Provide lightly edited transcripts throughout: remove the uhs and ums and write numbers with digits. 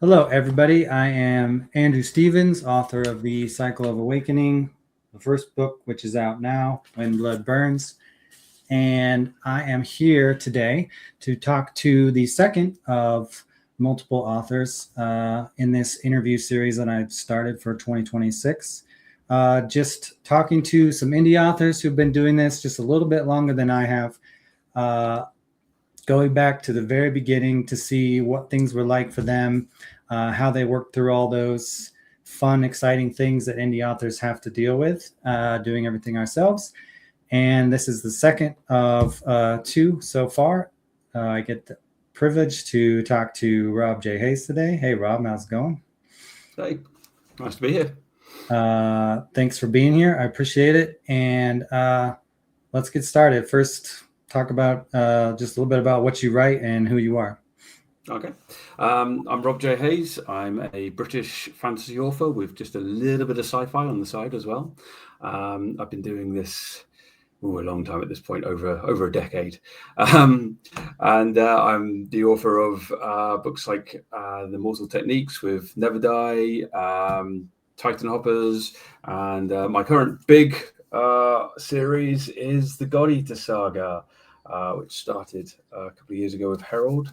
Hello, everybody. I am Andrew Stevens, author of The Cycle of Awakening, the first book, which is out now, When Blood Burns. And I am here today to talk to the second of multiple authors in this interview series that I've started for 2026. Just talking to some indie authors who've been doing this just a little bit longer than I have. Going back to the very beginning to see what things were like for them, how they worked through all those fun, exciting things that indie authors have to deal with, doing everything ourselves. And this is the second of two so far. I get the privilege to talk to Rob J. Hayes today. Hey, Rob, how's it going? Hey, nice to be here. Thanks for being here. I appreciate it. And let's get started. First, talk about just a little bit about what you write and who you are. Okay. I'm Rob J. Hayes. I'm a British fantasy author with just a little bit of sci-fi on the side as well. I've been doing this a long time at this point, over a decade. And I'm the author of books like The Mortal Techniques with Never Die, Titan Hoppers, and my current big series is the God Eater Saga, which started a couple of years ago with Herald.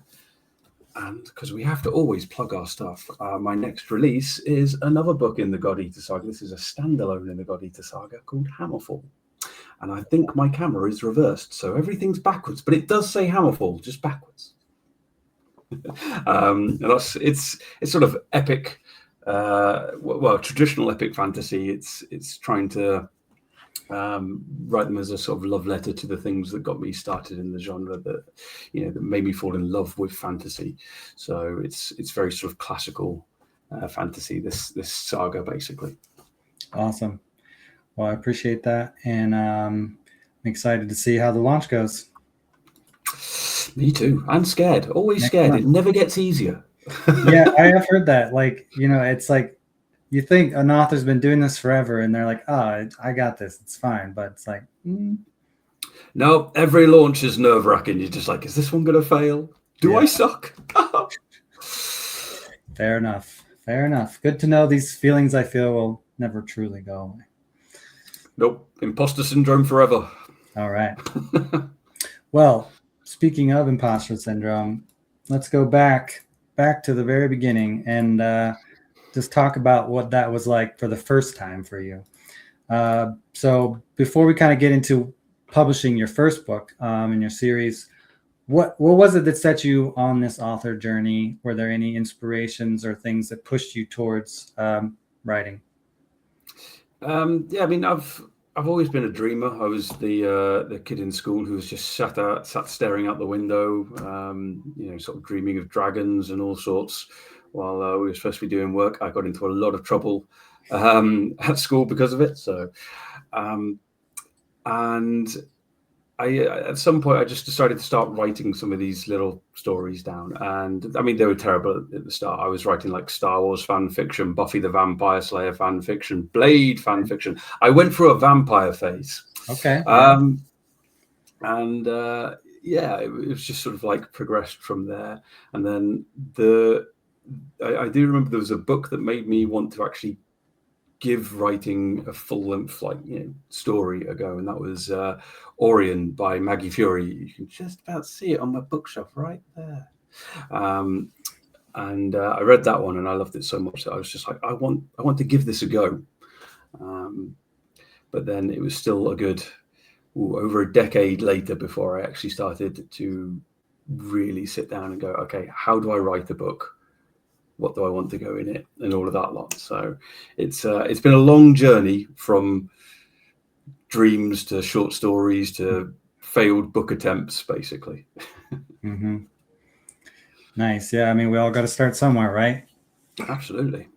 And because we have to always plug our stuff, my next release is another book in the God Eater Saga. This is a standalone in the God Eater Saga called Hammerfall. And I think my camera is reversed, so everything's backwards, but it does say Hammerfall, just backwards. And it's sort of epic, traditional epic fantasy. It's trying to write them as a sort of love letter to the things that got me started in the genre, that made me fall in love with fantasy. So it's very sort of classical fantasy, this saga basically. Awesome. Well, I appreciate that, and I'm excited to see how the launch goes. Me too. I'm scared. Always scared. It never gets easier. Yeah, I have heard that. Like, it's like you think an author's been doing this forever, and they're like, "Oh, I got this. It's fine." But it's like, No, every launch is nerve-wracking. You're just like, is this one going to fail? Do I suck? Fair enough. Fair enough. Good to know these feelings I feel will never truly go away. Nope. Imposter syndrome forever. All right. Well, speaking of imposter syndrome, let's go back to the very beginning and just talk about what that was like for the first time for you. So before we kind of get into publishing your first book in your series, what was it that set you on this author journey? Were there any inspirations or things that pushed you towards writing? Yeah, I mean, I've always been a dreamer. I was the kid in school who was just sat staring out the window, sort of dreaming of dragons and all sorts. While we were supposed to be doing work, I got into a lot of trouble at school because of it. So, and I at some point I just decided to start writing some of these little stories down. And I mean, they were terrible at the start. I was writing like Star Wars fan fiction, Buffy the Vampire Slayer fan fiction, Blade fan fiction. I went through a vampire phase. Okay. It was just sort of like progressed from there. And then I do remember there was a book that made me want to actually give writing a full-length story a go, and that was Orion by Maggie Fury. You can just about see it on my bookshelf right there. I read that one and I loved it so much that I was just like, I want to give this a go. But then it was still a good over a decade later before I actually started to really sit down and go, okay, how do I write a book? What do I want to go in it, and all of that lot. So it's been a long journey from dreams to short stories to failed book attempts, basically. Mm-hmm. Nice. Yeah, I mean, we all got to start somewhere, right? Absolutely.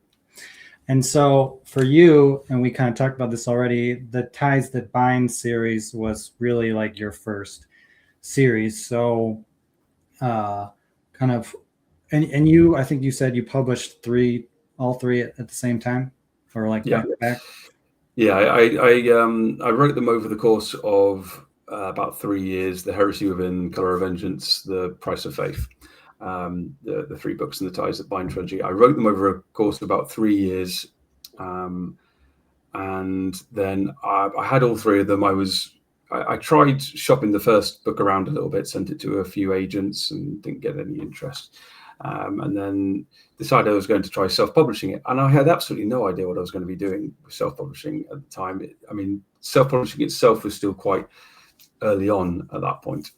And so for you, and we kind of talked about this already, the Ties That Bind series was really like your first series. So kind of, and you, I think you said you published all three at the same time, or like back to back? Yeah, I wrote them over the course of about 3 years: The Heresy Within, Color of Vengeance, The Price of Faith. the 3 books in the Ties That Bind trilogy. I wrote them over a course of about 3 years, and then I had all 3 of them. I tried shopping the first book around a little bit, sent it to a few agents, and didn't get any interest. And then decided I was going to try self-publishing it. And I had absolutely no idea what I was going to be doing with self-publishing at the time. Self-publishing itself was still quite early on at that point.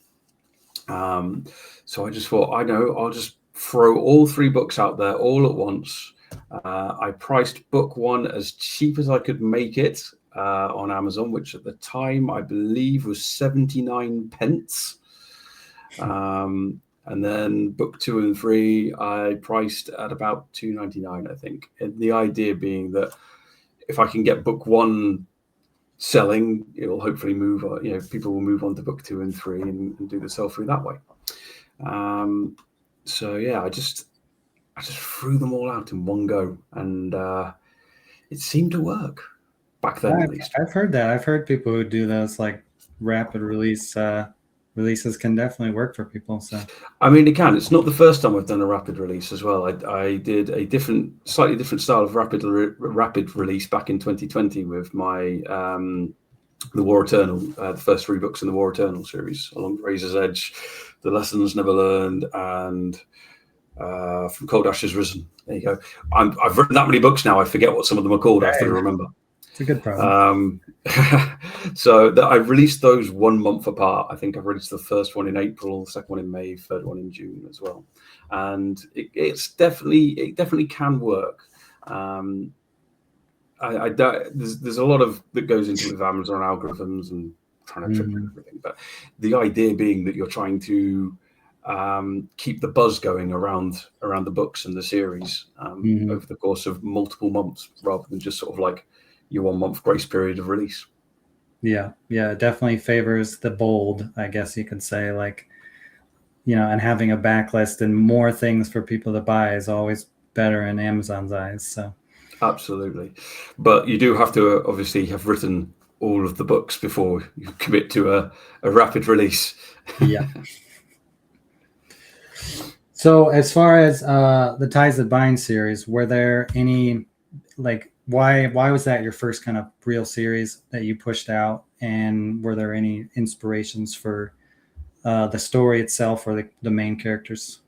So I just thought, I'll just throw all 3 books out there all at once. I priced book 1 as cheap as I could make it on Amazon, which at the time I believe was 79 pence. And then book 2 and 3 I priced at about $2.99, I think. And the idea being that if I can get book 1 selling, it will hopefully move on. People will move on to book 2 and 3 and do the sell through that way. So yeah, I just threw them all out in one go, and it seemed to work back then. At least I've heard that. I've heard people who do those like rapid releases can definitely work for people. So it can. It's not the first time I've done a rapid release as well. I did a slightly different style of rapid release back in 2020 with my the War Eternal, the first 3 books in the War Eternal series, Along the Razor's Edge, The Lessons Never Learned, and From Cold Ashes Risen. There you go. I've written that many books now, I forget what some of them are called. I have to remember. It's a good problem. So I've released those 1 month apart. I think I've released the first one in April, the second one in May, third one in June as well. And it definitely can work. There's a lot that goes into it with Amazon algorithms and trying to trick everything. But the idea being that you're trying to keep the buzz going around the books and the series over the course of multiple months, rather than just sort of like your 1 month grace period of release. Yeah, it definitely favors the bold, I guess you could say, and having a backlist and more things for people to buy is always better in Amazon's eyes. So absolutely. But you do have to obviously have written all of the books before you commit to a rapid release. Yeah. So as far as the Ties That Bind series, were there any, why was that your first kind of real series that you pushed out? And were there any inspirations for the story itself or the main characters?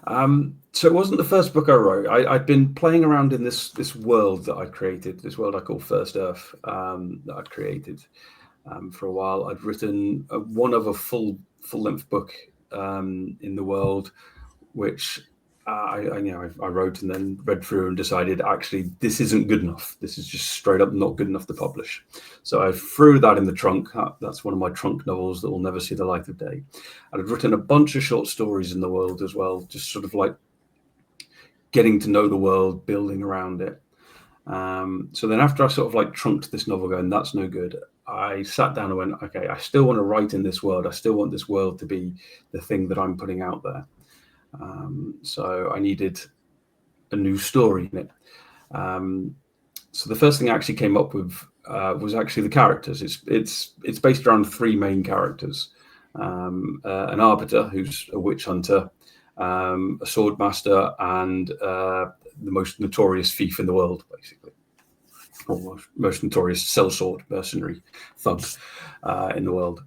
So it wasn't the first book I wrote. I'd been playing around in this world that I created, this world I call First Earth, that I'd created for a while. I'd written one other full-length book in the world, which I wrote and then read through and decided, actually, this isn't good enough. This is just straight up not good enough to publish. So I threw that in the trunk. That's one of my trunk novels that will never see the light of day. And I'd written a bunch of short stories in the world as well, just sort of like getting to know the world, building around it. So then after I sort of like trunked this novel going, that's no good, I sat down and went, okay, I still want to write in this world. I still want this world to be the thing that I'm putting out there. So I needed a new story in it. So the first thing I actually came up with was actually the characters. It's based around 3 main characters: an arbiter who's a witch hunter, a sword master, and the most notorious thief in the world, basically, or most notorious sellsword mercenary thug in the world.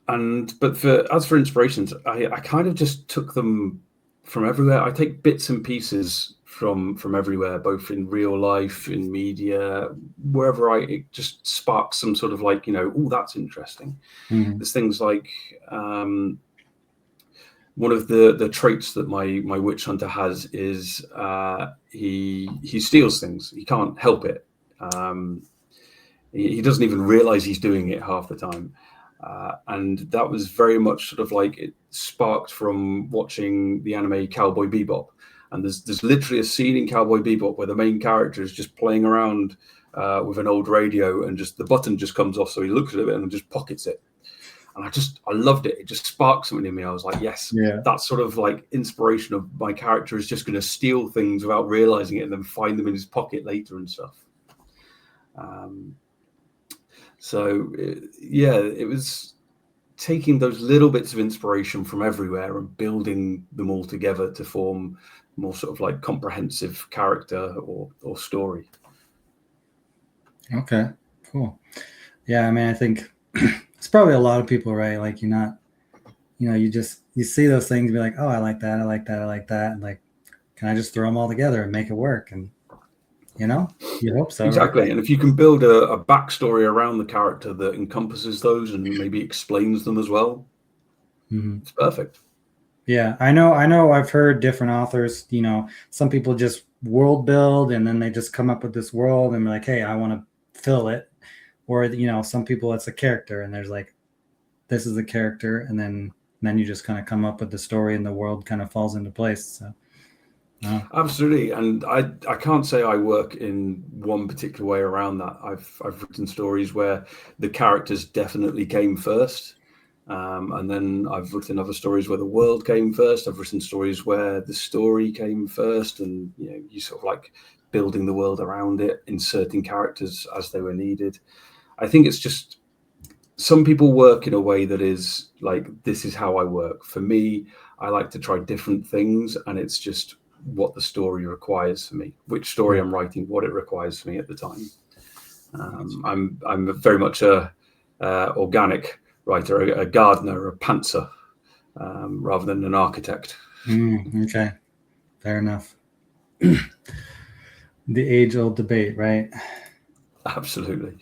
But for inspirations, I kind of just took them from everywhere. I take bits and pieces from everywhere, both in real life, in media, wherever it just sparks some sort of like, oh, that's interesting. There's things like one of the traits that my witch hunter has is he steals things. He can't help it. He doesn't even realize he's doing it half the time. And that was very much sort of like it sparked from watching the anime Cowboy Bebop. And there's literally a scene in Cowboy Bebop where the main character is just playing around with an old radio, and just the button just comes off. So he looks at it and just pockets it. And I loved it. It just sparked something in me. I was like, yes, that sort of like inspiration of my character is just going to steal things without realizing it and then find them in his pocket later and stuff. So it was taking those little bits of inspiration from everywhere and building them all together to form more sort of like comprehensive character or story. Okay, cool. Yeah, I mean, I think it's probably a lot of people, right? Like, you see those things and be like, oh, I like that, I like that, I like that. And like, can I just throw them all together and make it work? And, you hope so, right? Exactly. And if you can build a backstory around the character that encompasses those and maybe explains them as well, it's perfect. Yeah, I know I've heard different authors, some people just world build and then they just come up with this world and be like, hey, I want to fill it. Or, some people it's a character and there's like, this is a character, and then you just kind of come up with the story and the world kind of falls into place. So Absolutely. And I can't say I work in one particular way around that. I've written stories where the characters definitely came first. And then I've written other stories where the world came first. I've written stories where the story came first, and you sort of like building the world around it, inserting characters as they were needed. I think it's just some people work in a way that is like, this is how I work. For me, I like to try different things, and it's just what the story requires for me, which story I'm writing, what it requires for me at the time. I'm very much a organic writer, a gardener, a pantser, rather than an architect. Okay, fair enough. The age-old debate, right? Absolutely.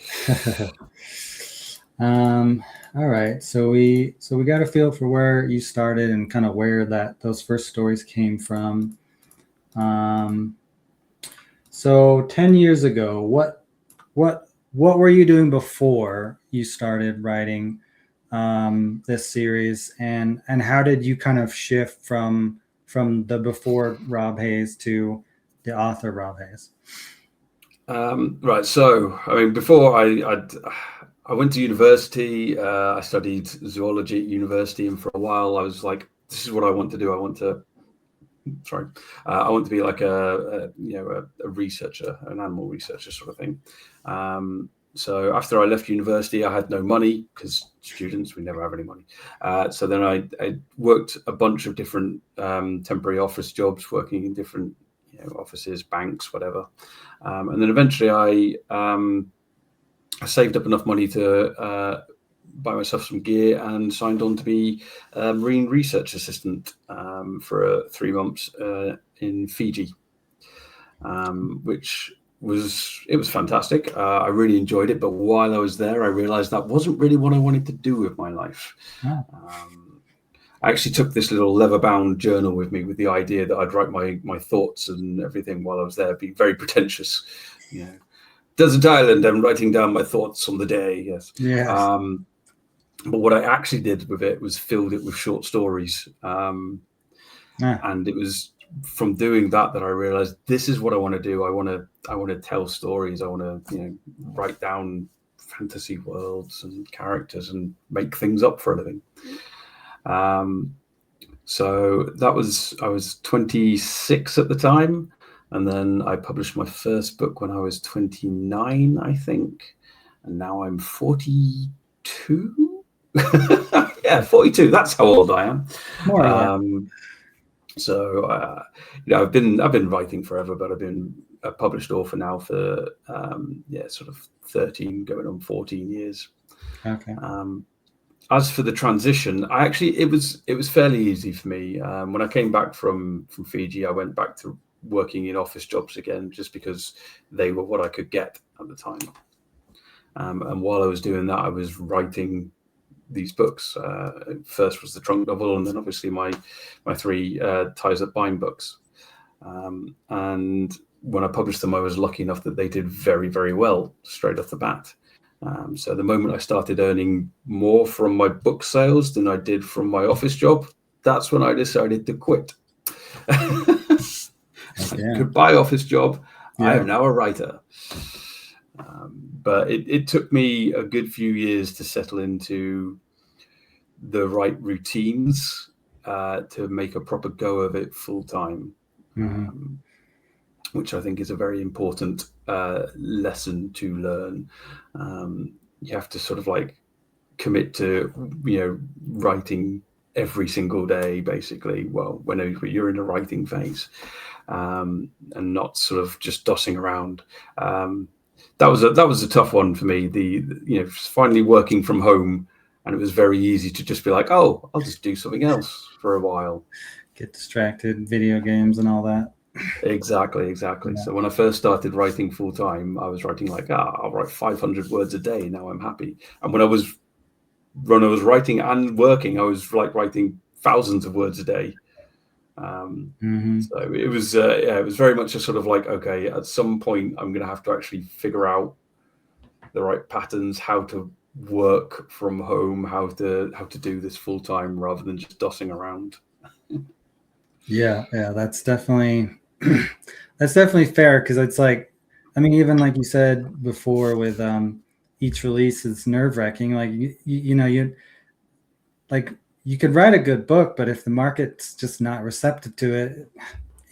All right, so we got a feel for where you started and kind of where those first stories came from. So 10 years ago, what were you doing before you started writing this series, and how did you kind of shift from the before Rob Hayes to the author Rob Hayes? Right. So, I mean, before I went to university, I studied zoology at university, and for a while I was like, this is what I want to do. I want to be like a researcher, an animal researcher sort of thing. So after I left university, I had no money because students, we never have any money. So then I worked a bunch of different temporary office jobs, working in different offices, banks, whatever. And then eventually I saved up enough money to buy myself some gear and signed on to be a marine research assistant for 3 months in Fiji, which was fantastic. I really enjoyed it, but while I was there, I realized that wasn't really what I wanted to do with my life. I actually took this little leather-bound journal with me with the idea that I'd write my thoughts and everything while I was there, being very pretentious. Desert Island, I'm writing down my thoughts on the day. Yes. But what I actually did with it was filled it with short stories. And it was from doing that I realized this is what I want to do. I want to tell stories. I want to write down fantasy worlds and characters and make things up for a living. So I was 26 at the time, and then I published my first book when I was 29, I think, and now I'm 42. Yeah, 42. That's how old I am. More or less. So I've been writing forever, but I've been a published author now for sort of 13 going on 14 years. Okay. As for the transition, it was fairly easy for me. When I came back from Fiji, I went back to working in office jobs again, just because they were what I could get at the time. And while I was doing that, I was writing these books. First was the trunk novel, and then obviously my 3 Ties That Bind books. And when I published them, I was lucky enough that they did very, very well straight off the bat. So the moment I started earning more from my book sales than I did from my office job, that's when I decided to quit. Goodbye, office job. Yeah. I am now a writer. But it took me a good few years to settle into the right routines to make a proper go of it full time. Which I think is a very important lesson to learn. You have to sort of like commit to, writing every single day, basically. Well, whenever you're in a writing phase, and not sort of just dossing around. That was a tough one for me. Finally working from home, and it was very easy to just be like, oh, I'll just do something else for a while. Get distracted, video games and all that. Exactly. Yeah. So when I first started writing full time, I was writing like, I'll write 500 words a day. Now I'm happy. And when I was writing and working, I was like writing thousands of words a day. So it was very much a sort of like, okay, at some point I'm going to have to actually figure out the right patterns, how to work from home, how to do this full time rather than just dossing around. Yeah, that's definitely fair, because it's like, I mean, even like you said before with each release, it's nerve-wracking. Like you like, you could write a good book, but if the market's just not receptive to it,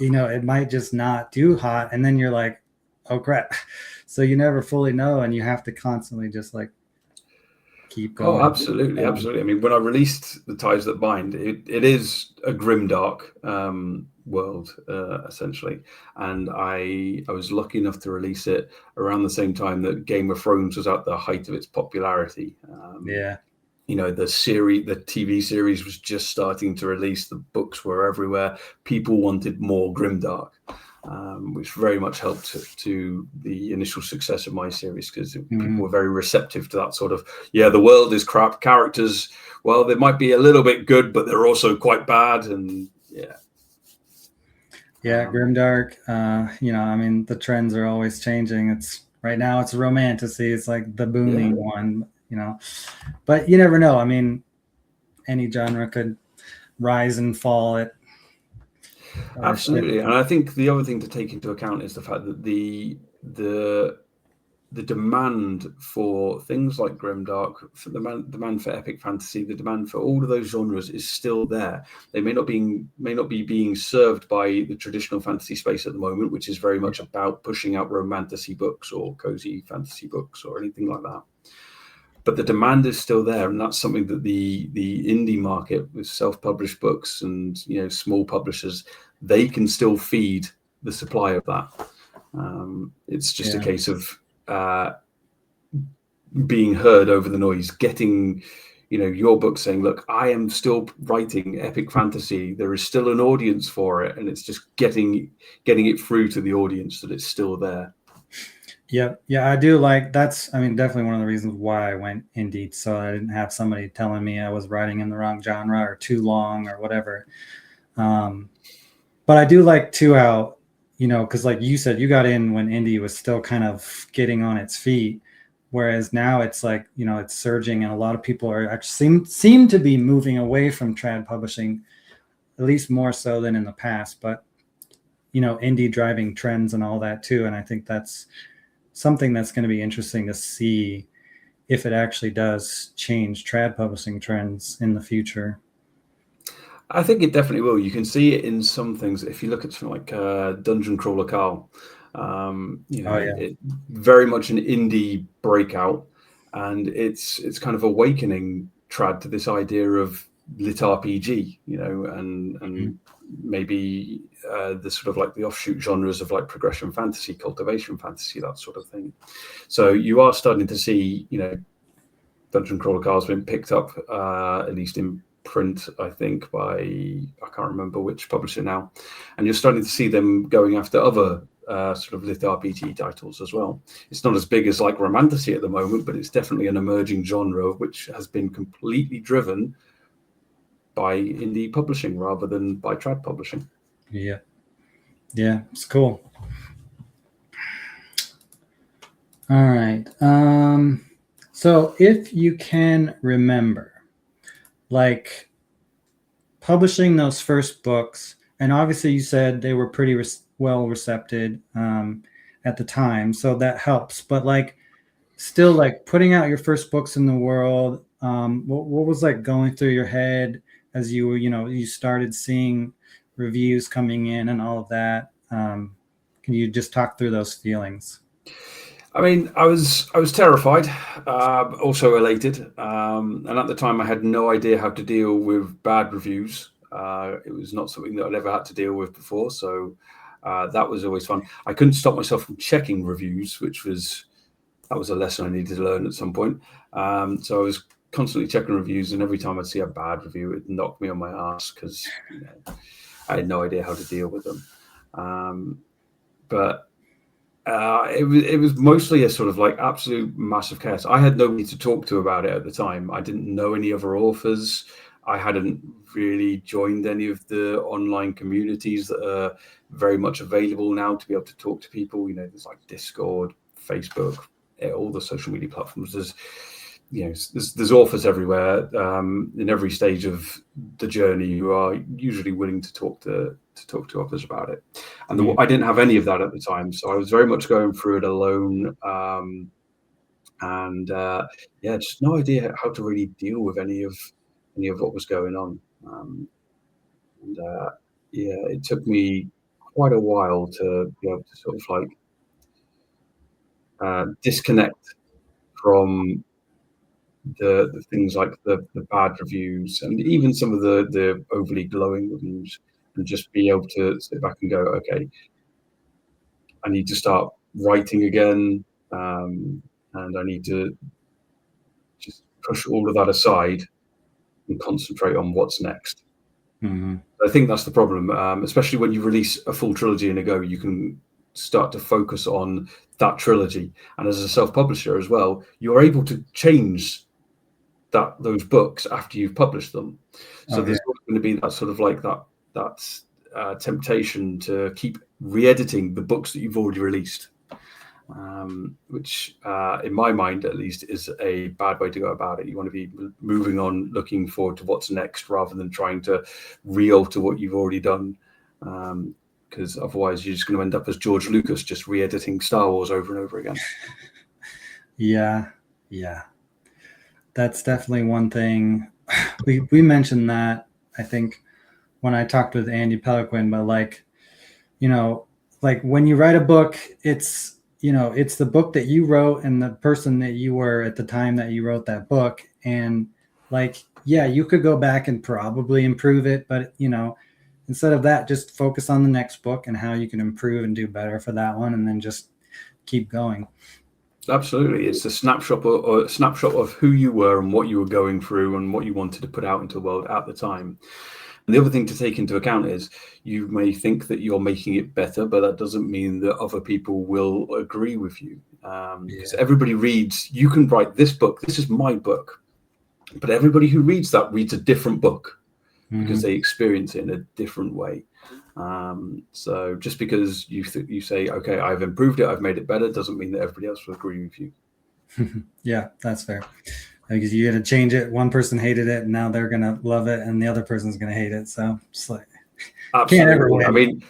it might just not do hot, and then you're like, oh crap. So you never fully know, and you have to constantly just like keep going. Oh, absolutely. I mean, when I released The Ties That Bind, it is a grimdark world, essentially. And I was lucky enough to release it around the same time that Game of Thrones was at the height of its popularity. Yeah. The TV series was just starting to release. The books were everywhere. People wanted more grimdark, which very much helped to the initial success of my series, because people were very receptive to that sort of, the world is crap. Characters, well, they might be a little bit good, but they're also quite bad. And grimdark. I mean, the trends are always changing. Right now it's romantasy. It's like the booming one. But you never know. I mean, any genre could rise and fall. Absolutely. And I think the other thing to take into account is the fact that the demand for things like grimdark, for the demand for epic fantasy, the demand for all of those genres is still there. They may not be being served by the traditional fantasy space at the moment, which is very much about pushing out romantasy books or cozy fantasy books or anything like that. But the demand is still there, and that's something that the indie market with self-published books and small publishers, they can still feed the supply of that. It's just a case of being heard over the noise, getting your book saying, look, I am still writing epic fantasy, there is still an audience for it, and it's just getting it through to the audience that it's still there. Yeah, I do like that's. I mean, definitely one of the reasons why I went indie, so I didn't have somebody telling me I was writing in the wrong genre or too long or whatever. But I do like too how, because like you said, you got in when indie was still kind of getting on its feet, whereas now it's like, it's surging, and a lot of people are actually seem to be moving away from trad publishing, at least more so than in the past. But indie driving trends and all that too, and I think that's something that's going to be interesting to see if it actually does change trad publishing trends in the future. I think it definitely will. You can see it in some things. If you look at something like Dungeon Crawler Carl, it very much an indie breakout, and it's kind of awakening trad to this idea of lit RPG, and maybe the sort of like the offshoot genres of like progression fantasy, cultivation fantasy, that sort of thing. So you are starting to see, Dungeon Crawler Carl's been picked up, at least in print, I think, by, I can't remember which publisher now, and you're starting to see them going after other sort of lit RPG titles as well. It's not as big as like romantasy at the moment, but it's definitely an emerging genre which has been completely driven by indie publishing rather than by trad publishing. Yeah, it's cool. All right. So if you can remember, like, publishing those first books, and obviously you said they were pretty well recepted at the time, so that helps. But like, still, like putting out your first books in the world, what was like going through your head as you started seeing reviews coming in and all of that? Can you just talk through those feelings? I mean, I was terrified, also elated, and at the time I had no idea how to deal with bad reviews. It was not something that I'd ever had to deal with before, so that was always fun. I couldn't stop myself from checking reviews, that was a lesson I needed to learn at some point. So I was constantly checking reviews, and every time I'd see a bad review, it knocked me on my ass because I had no idea how to deal with them. But it was mostly a sort of like absolute massive chaos. I had nobody to talk to about it at the time. I didn't know any other authors. I hadn't really joined any of the online communities that are very much available now to be able to talk to people. There's like Discord, Facebook, all the social media platforms. There's authors everywhere in every stage of the journey who are usually willing to talk to others about it. And I didn't have any of that at the time, so I was very much going through it alone. Just no idea how to really deal with any of what was going on. It took me quite a while to be able to sort of like disconnect from the things like the bad reviews and even some of the overly glowing reviews, and just be able to sit back and go, okay, I need to start writing again, and I need to just push all of that aside and concentrate on what's next. Mm-hmm. I think that's the problem, especially when you release a full trilogy in a go. You can start to focus on that trilogy, and as a self-publisher as well, you're able to change those books after you've published them. So there's always going to be that sort of like that temptation to keep re-editing the books that you've already released, which in my mind at least is a bad way to go about it. You want to be moving on, looking forward to what's next, rather than trying to re-alter what you've already done, because otherwise you're just going to end up as George Lucas, just re-editing Star Wars over and over again. Yeah That's definitely one thing. We mentioned that, I think, when I talked with Andy Peliquin, but like when you write a book, it's the book that you wrote and the person that you were at the time that you wrote that book. And you could go back and probably improve it, but instead of that, just focus on the next book and how you can improve and do better for that one, and then just keep going. Absolutely. It's a snapshot of who you were and what you were going through and what you wanted to put out into the world at the time. And the other thing to take into account is you may think that you're making it better, but that doesn't mean that other people will agree with you. Because everybody reads, you can write this book, this is my book, but everybody who reads that reads a different book because they experience it in a different way. So just because you say, okay, I've improved it, I've made it better, doesn't mean that everybody else will agree with you. Yeah, that's fair. Because you got to change it. One person hated it, and now they're going to love it, and the other person's going to hate it. So it's like, can't ever win. I mean,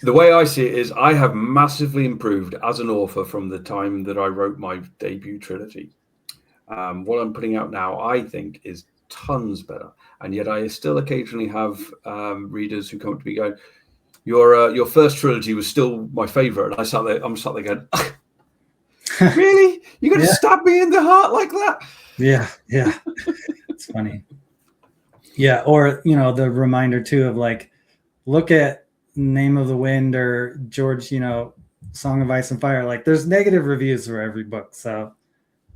the way I see it is I have massively improved as an author from the time that I wrote my debut trilogy. What I'm putting out now, I think, is tons better, and yet I still occasionally have readers who come up to me going, your first trilogy was still my favorite, and I'm sat there going, really? You're going to stab me in the heart like that? Yeah It's funny. Yeah, or the reminder too of like, look at Name of the Wind or George, Song of Ice and Fire. Like, there's negative reviews for every book, so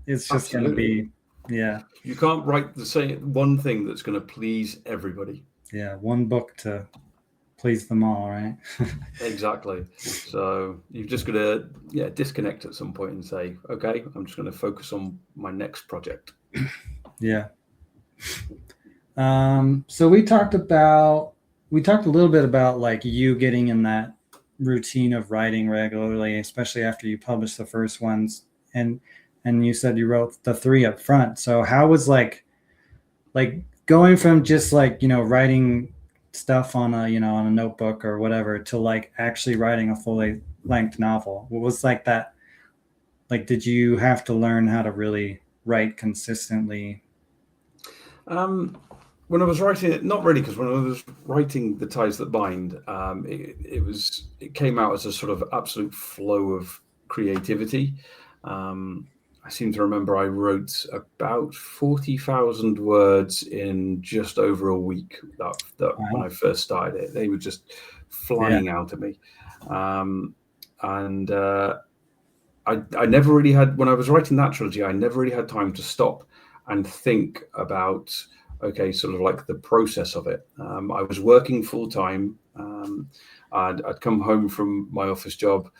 it's just going to be, you can't write the same one thing that's going to please everybody. One book to please them all, right? Exactly. So you've just got to disconnect at some point and say, okay, I'm just going to focus on my next project. So we talked a little bit about like you getting in that routine of writing regularly, especially after you published the first ones, and you said you wrote the 3 up front. So how was like going from just like writing stuff on a on a notebook or whatever to like actually writing a fully length novel? What was like that? Like, did you have to learn how to really write consistently? When I was writing it, not really, because when I was writing The Ties That Bind, it came out as a sort of absolute flow of creativity. I seem to remember I wrote about 40,000 words in just over a week. That when I first started it, they were just flying out of me, and I never really had, when I was writing that trilogy, I never really had time to stop and think about, okay, sort of like the process of it. I was working full time. I'd come home from my office job.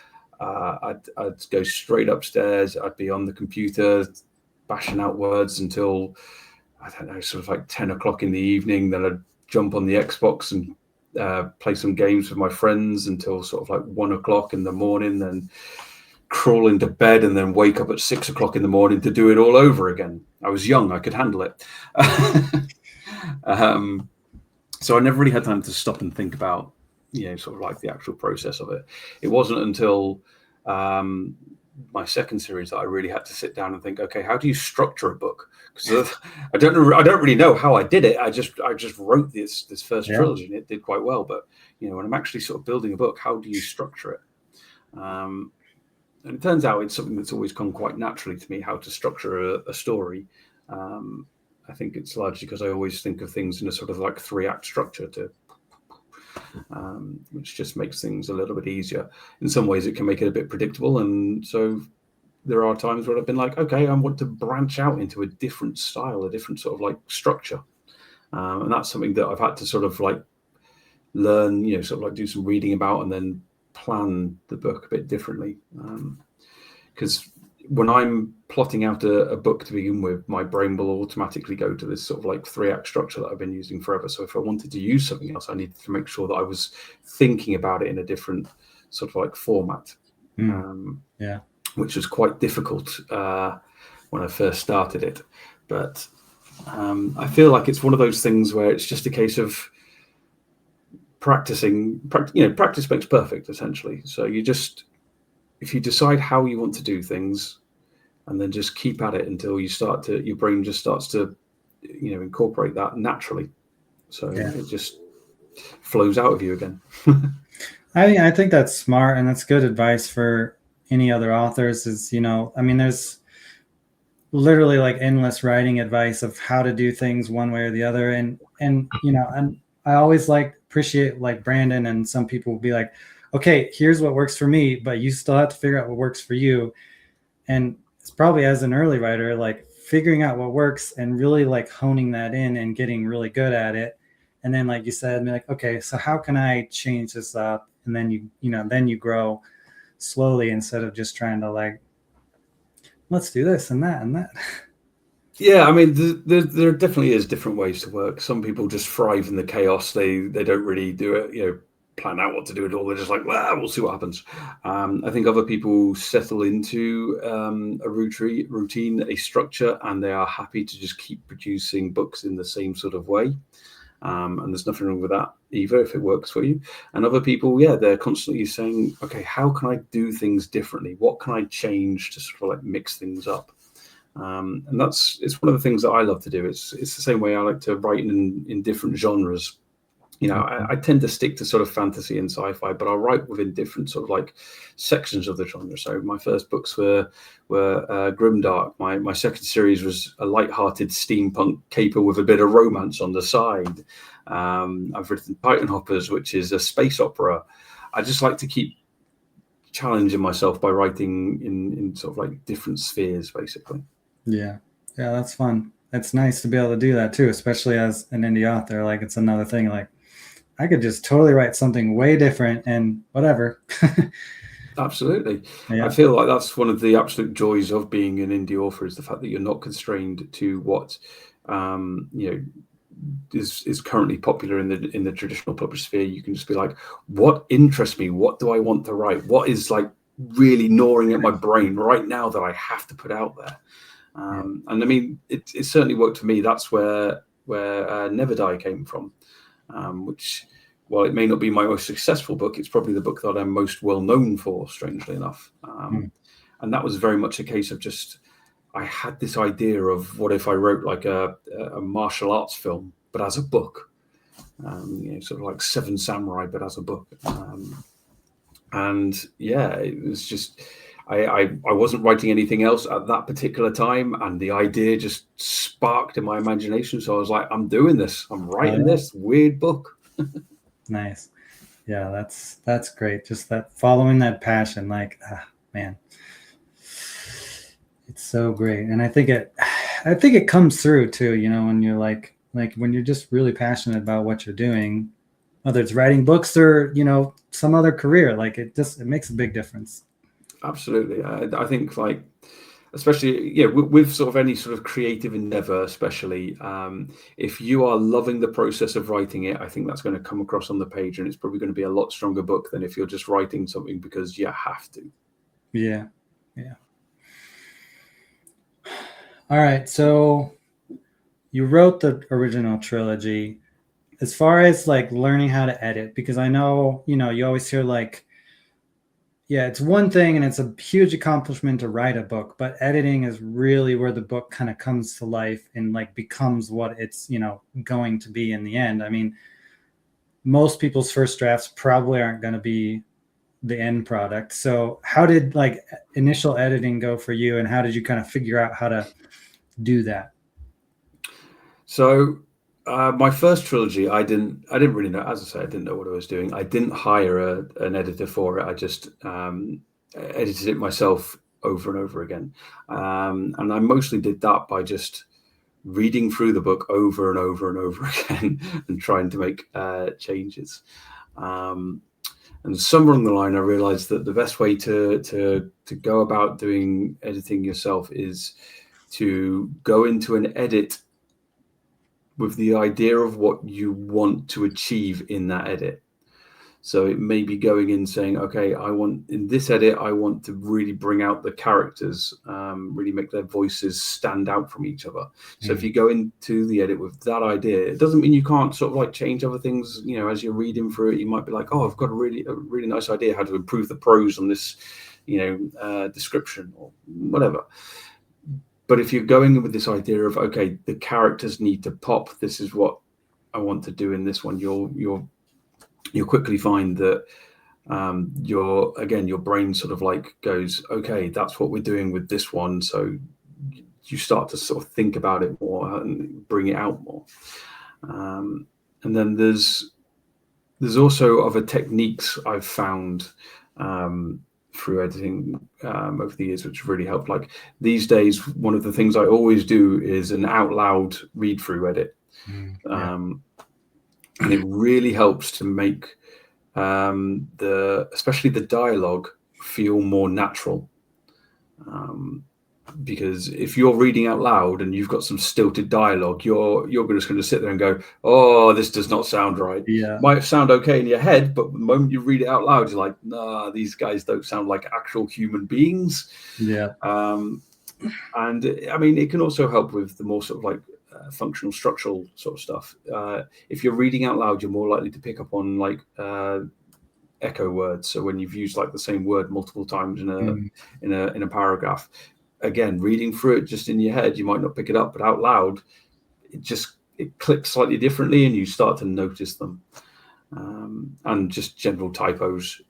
I'd go straight upstairs. I'd be on the computer, bashing out words until, I don't know, sort of like 10 o'clock in the evening. Then I'd jump on the Xbox and play some games with my friends until sort of like 1 o'clock in the morning. Then crawl into bed and then wake up at 6 o'clock in the morning to do it all over again. I was young, I could handle it. So I never really had time to stop and think about, sort of like the actual process of it. It wasn't until my second series that I really had to sit down and think, okay, how do you structure a book? Because I don't really know how I did it. I just wrote this first trilogy and it did quite well. But when I'm actually sort of building a book, how do you structure it? And it turns out it's something that's always come quite naturally to me, how to structure a story. I think it's largely because I always think of things in a sort of like 3-act structure, which just makes things a little bit easier. In some ways, it can make it a bit predictable. And so there are times where I've been like, okay, I want to branch out into a different style, a different sort of like structure. And that's something that I've had to sort of like learn, sort of like do some reading about and then plan the book a bit differently, because when I'm plotting out a book to begin with, my brain will automatically go to this sort of like 3-act structure that I've been using forever. So if I wanted to use something else, I needed to make sure that I was thinking about it in a different sort of like format, which was quite difficult when I first started it. But I feel like it's one of those things where it's just a case of practice makes perfect, essentially. So if you decide how you want to do things and then just keep at it until your brain just starts to incorporate that naturally, so it just flows out of you again. I think that's smart, and that's good advice for any other authors. Is there's literally like endless writing advice of how to do things one way or the other, and I always appreciate like Brandon and some people will be like, okay, here's what works for me, but you still have to figure out what works for you. And it's probably, as an early writer, like figuring out what works and really like honing that in and getting really good at it. And then, like you said, be like, okay, so how can I change this up? And then then you grow slowly instead of just trying to like, let's do this and that and that. Yeah, I mean, there definitely is different ways to work. Some people just thrive in the chaos. They don't really do it, plan out what to do at all. They're just like, well, we'll see what happens. I think other people settle into a routine, a structure, and they are happy to just keep producing books in the same sort of way. And there's nothing wrong with that either if it works for you. And other people, they're constantly saying, okay, how can I do things differently? What can I change to sort of like mix things up? And it's one of the things that I love to do. It's the same way I like to write in different genres. I tend to stick to sort of fantasy and sci-fi, but I'll write within different sort of like sections of the genre. So my first books were grimdark. My second series was a light-hearted steampunk caper with a bit of romance on the side. I've written Titan Hoppers, which is a space opera. I just like to keep challenging myself by writing in sort of like different spheres, basically. Yeah, that's fun. It's nice to be able to do that too, especially as an indie author. Like, it's another thing. Like, I could just totally write something way different and whatever. Absolutely. Yeah. I feel like that's one of the absolute joys of being an indie author, is the fact that you're not constrained to what is currently popular in the traditional published sphere. You can just be like, what interests me? What do I want to write? What is like really gnawing at my brain right now that I have to put out there? And I mean, it certainly worked for me. That's where Never Die came from, which, while it may not be my most successful book, it's probably the book that I'm most well known for, strangely enough. And that was very much a case of just, I had this idea of what if I wrote like a martial arts film, but as a book, sort of like Seven Samurai, but as a book. And it was just, I wasn't writing anything else at that particular time, and the idea just sparked in my imagination. So I was like, I'm doing this. I'm writing this weird book. Nice. Yeah, that's great. Just that following that passion, like, man, it's so great. And I think it comes through too, you know, when you're like when you're just really passionate about what you're doing, whether it's writing books or, you know, some other career, like it makes a big difference. Absolutely. I think, like, especially with sort of any sort of creative endeavor, especially if you are loving the process of writing it, I think that's going to come across on the page, and it's probably going to be a lot stronger book than if you're just writing something because you have to. Yeah. All right, so you wrote the original trilogy. As far as like learning how to edit, because I know, you know, you always hear like, yeah, it's one thing and it's a huge accomplishment to write a book, but editing is really where the book kind of comes to life and like becomes what it's, you know, going to be in the end. I mean, most people's first drafts probably aren't going to be the end product. So how did like initial editing go for you, and how did you kind of figure out how to do that? So my first trilogy, I didn't really know. As I say, I didn't know what I was doing. I didn't hire an editor for it. I just edited it myself over and over again, and I mostly did that by just reading through the book over and over and over again and trying to make changes. And somewhere along the line, I realized that the best way to go about doing editing yourself is to go into an edit with the idea of what you want to achieve in that edit. So it may be going in saying, okay, in this edit, I want to really bring out the characters, really make their voices stand out from each other. So if you go into the edit with that idea, it doesn't mean you can't sort of like change other things. You know, as you're reading through it, you might be like, oh, I've got a really nice idea how to improve the prose on this, description or whatever. But if you're going in with this idea of, okay, the characters need to pop, this is what I want to do in this one, you'll quickly find that your brain sort of like goes, okay, that's what we're doing with this one. So you start to sort of think about it more and bring it out more. And then there's also other techniques I've found through editing over the years, which really helped. Like these days, one of the things I always do is an out loud read through edit. And it really helps to make especially the dialogue feel more natural. Because if you're reading out loud and you've got some stilted dialogue, you're just going to sit there and go, oh, this does not sound right. Yeah. Might sound okay in your head, but the moment you read it out loud, you're like, nah, these guys don't sound like actual human beings. Yeah. And I mean, it can also help with the more sort of like functional structural sort of stuff. If you're reading out loud, you're more likely to pick up on like echo words. So when you've used like the same word multiple times in a paragraph, again, reading through it just in your head, you might not pick it up, but out loud, it clicks slightly differently, and you start to notice them. And just general typos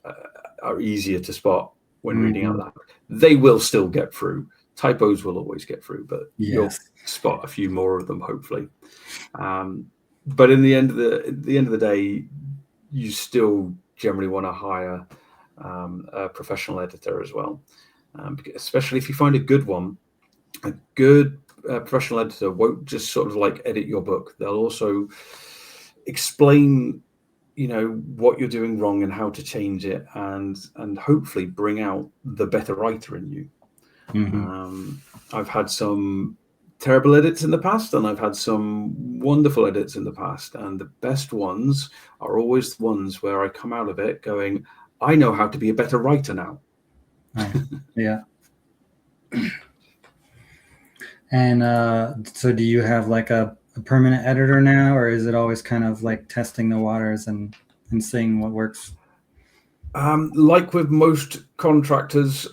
are easier to spot when reading out loud. They will still get through. Typos will always get through, but you'll spot a few more of them, hopefully. But in the end of the day, you still generally want to hire a professional editor as well, especially if you find a good one. A good professional editor won't just sort of like edit your book. They'll also explain, what you're doing wrong and how to change it, and hopefully bring out the better writer in you. I've had some terrible edits in the past, and I've had some wonderful edits in the past, and the best ones are always the ones where I come out of it going, I know how to be a better writer now. Yeah. And so do you have like a permanent editor now, or is it always kind of like testing the waters and seeing what works? Like with most contractors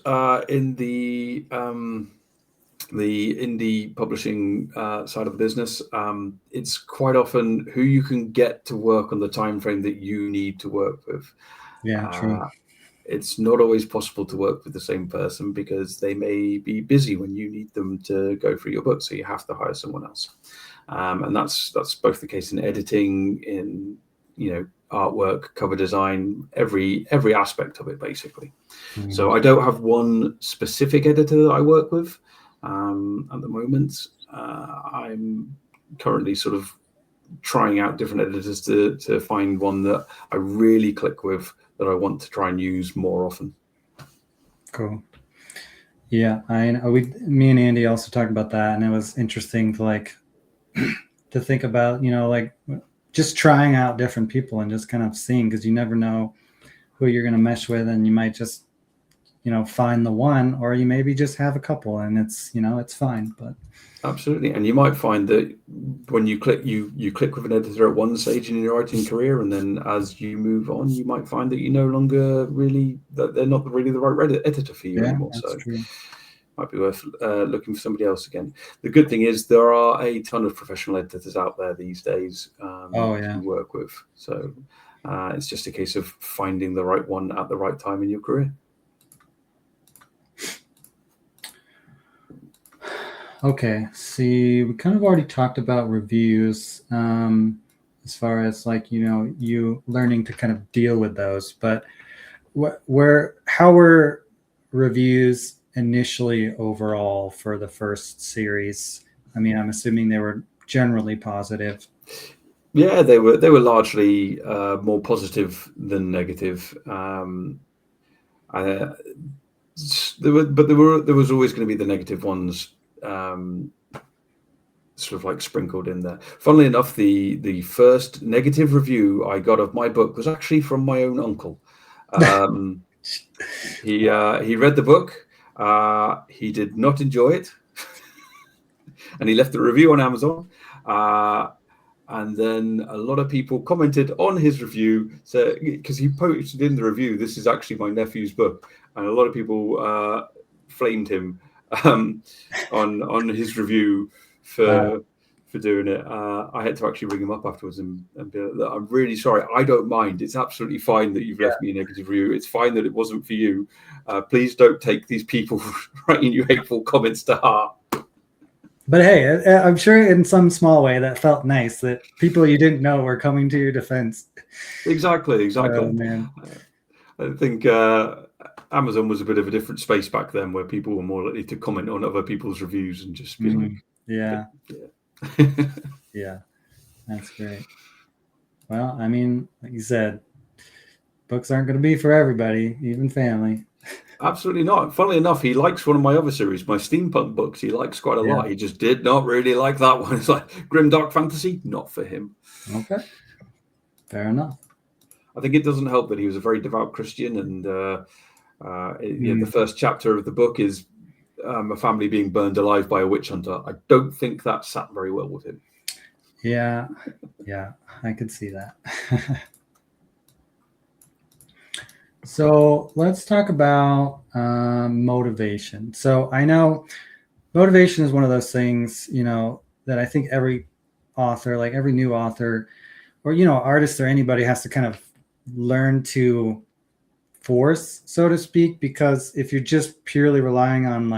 in the indie publishing side of the business, it's quite often who you can get to work on the time frame that you need to work with. Yeah, true. it's not always possible to work with the same person because they may be busy when you need them to go through your book, so you have to hire someone else. And that's both the case in editing, in artwork, cover design, every aspect of it basically. So I don't have one specific editor that I work with at the moment. I'm currently sort of trying out different editors to find one that I really click with, that I want to try and use more often. Cool. Yeah, me and Andy also talked about that, and it was interesting to think about, just trying out different people and just kind of seeing, because you never know who you're going to mesh with, and you might just find the one, or you maybe just have a couple, and it's fine. But absolutely, and you might find that when you click with an editor at one stage in your writing career, and then as you move on, you might find that that they're not really the right editor for you anymore. That's so true. Might be worth looking for somebody else again. The good thing is there are a ton of professional editors out there these days to work with. So it's just a case of finding the right one at the right time in your career. Okay, see, we kind of already talked about reviews as far as you learning to kind of deal with those, but how were reviews initially overall for the first series? I mean, I'm assuming they were generally positive. Yeah, they were largely more positive than negative. There was always going to be the negative ones, sort of like sprinkled in there. Funnily enough, the first negative review I got of my book was actually from my own uncle. He read the book. He did not enjoy it, and he left a review on Amazon. And then a lot of people commented on his review, because he posted in the review, "This is actually my nephew's book," and a lot of people flamed him on his review for doing it. I had to actually ring him up afterwards and be like, "I'm really sorry. I don't mind. It's absolutely fine that you've left me a negative review. It's fine that it wasn't for you. Please don't take these people writing you hateful comments to heart." But hey, I'm sure in some small way that felt nice that people you didn't know were coming to your defense. Exactly. Oh, man. I think Amazon was a bit of a different space back then, where people were more likely to comment on other people's reviews and just be like, yeah. Yeah, that's great. Well, I mean, like you said, books aren't going to be for everybody, even family. Absolutely not. Funnily enough, he likes one of my other series, my steampunk books. He likes quite a lot. He just did not really like that one. It's like grimdark fantasy, not for him. Okay, fair enough. I think it doesn't help that he was a very devout Christian, and the first chapter of the book is a family being burned alive by a witch hunter. I don't think that sat very well with him. Yeah, I could see that. So let's talk about motivation. So I know motivation is one of those things, that I think every author, like every new author, or artist or anybody, has to kind of learn to force, so to speak, because if you're just purely relying on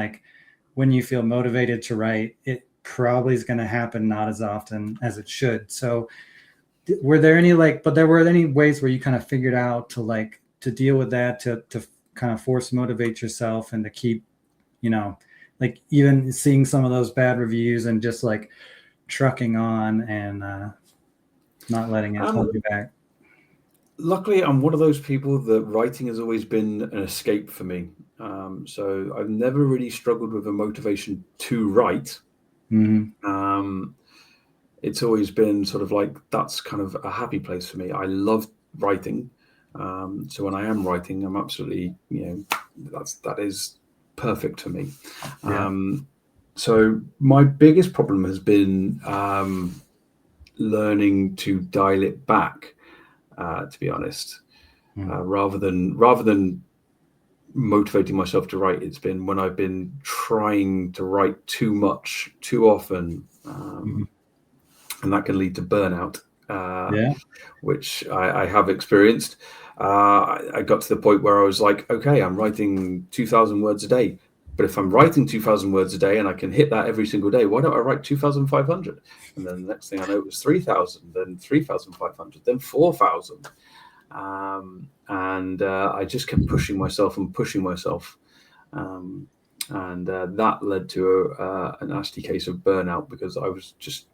when you feel motivated to write, it probably is going to happen not as often as it should. So were there any ways where you kind of figured out to deal with that, to kind of force motivate yourself and to keep, even seeing some of those bad reviews and just trucking on and not letting it hold you back? Luckily, I'm one of those people that writing has always been an escape for me. So I've never really struggled with a motivation to write. It's always been sort of like, that's kind of a happy place for me. I love writing. So when I am writing, I'm absolutely, that is perfect for me. So my biggest problem has been learning to dial it back, to be honest. Rather than motivating myself to write, it's been when I've been trying to write too much, too often, and that can lead to burnout, which I have experienced. I got to the point where I was like, okay, I'm writing 2,000 words a day. But if I'm writing 2,000 words a day and I can hit that every single day, why don't I write 2,500? And then the next thing I know, it was 3,000, then 3,500, then 4,000. And I just kept pushing myself and pushing myself. And that led to a nasty case of burnout, because I was just,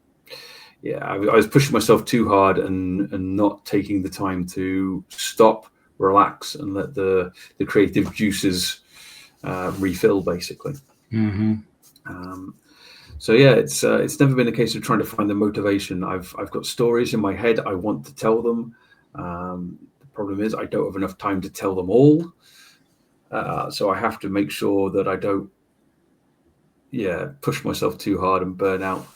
I was pushing myself too hard and not taking the time to stop, relax, and let the creative juices refill, basically. So yeah, it's never been a case of trying to find the motivation. I've got stories in my head. I want to tell them. The problem is I don't have enough time to tell them all. So I have to make sure that I don't, push myself too hard and burn out